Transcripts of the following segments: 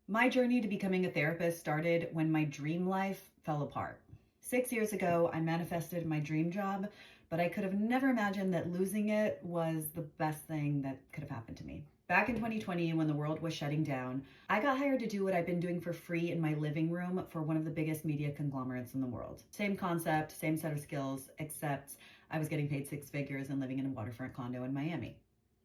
My journey to becoming a therapist started when my dream life fell apart. 6 years ago, I manifested my dream job, but I could have never imagined that losing it was the best thing that could have happened to me. Back in 2020, when the world was shutting down, I got hired to do what I've been doing for free in my living room for one of the biggest media conglomerates in the world. Same concept, same set of skills, except I was getting paid six figures and living in a waterfront condo in Miami.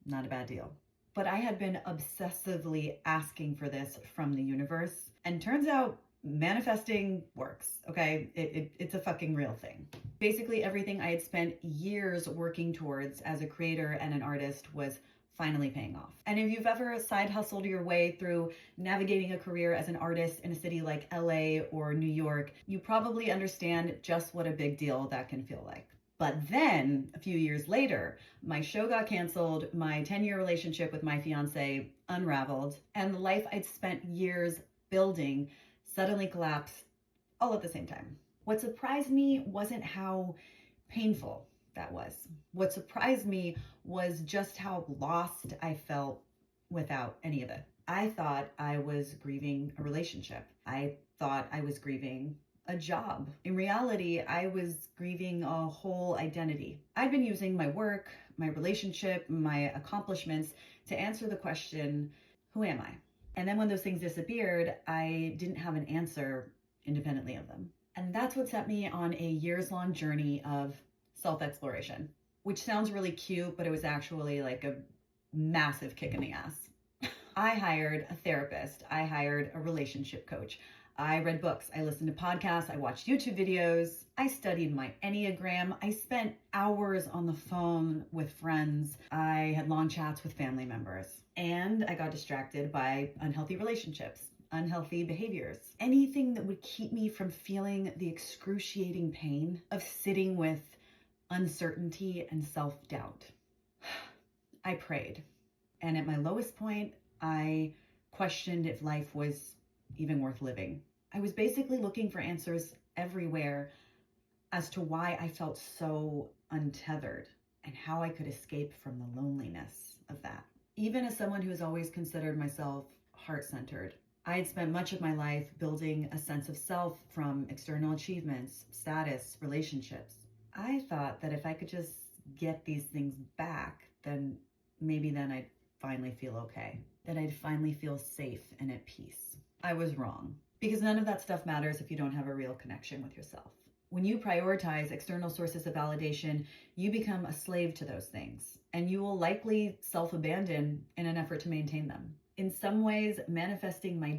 Not a bad deal. But I had been obsessively asking for this from the universe. And turns out manifesting works, okay? It's a fucking real thing. Basically, everything I had spent years working towards as a creator and an artist was finally paying off. And if you've ever side hustled your way through navigating a career as an artist in a city like LA or New York, you probably understand just what a big deal that can feel like. But then a few years later, my show got canceled, my 10-year relationship with my fiance unraveled, and the life I'd spent years building suddenly collapsed all at the same time. What surprised me wasn't how painful that was. What surprised me was just how lost I felt without any of it. I thought I was grieving a relationship. I thought I was grieving a job. In reality, I was grieving a whole identity. I'd been using my work, my relationship, my accomplishments to answer the question, who am I? And then when those things disappeared, I didn't have an answer independently of them. And that's what set me on a years-long journey of self-exploration, which sounds really cute, but it was actually like a massive kick in the ass. I hired a therapist. I hired a relationship coach. I read books, I listened to podcasts, I watched YouTube videos, I studied my Enneagram, I spent hours on the phone with friends, I had long chats with family members, and I got distracted by unhealthy relationships, unhealthy behaviors, anything that would keep me from feeling the excruciating pain of sitting with uncertainty and self-doubt. I prayed, and at my lowest point, I questioned if life was even worth living. I was basically looking for answers everywhere as to why I felt so untethered and how I could escape from the loneliness of that. Even as someone who has always considered myself heart-centered, I had spent much of my life building a sense of self from external achievements, status, relationships. I thought that if I could just get these things back, then I'd finally feel okay, that I'd finally feel safe and at peace. I was wrong, because none of that stuff matters if you don't have a real connection with yourself. When you prioritize external sources of validation, you become a slave to those things, and you will likely self-abandon in an effort to maintain them. In some ways, manifesting my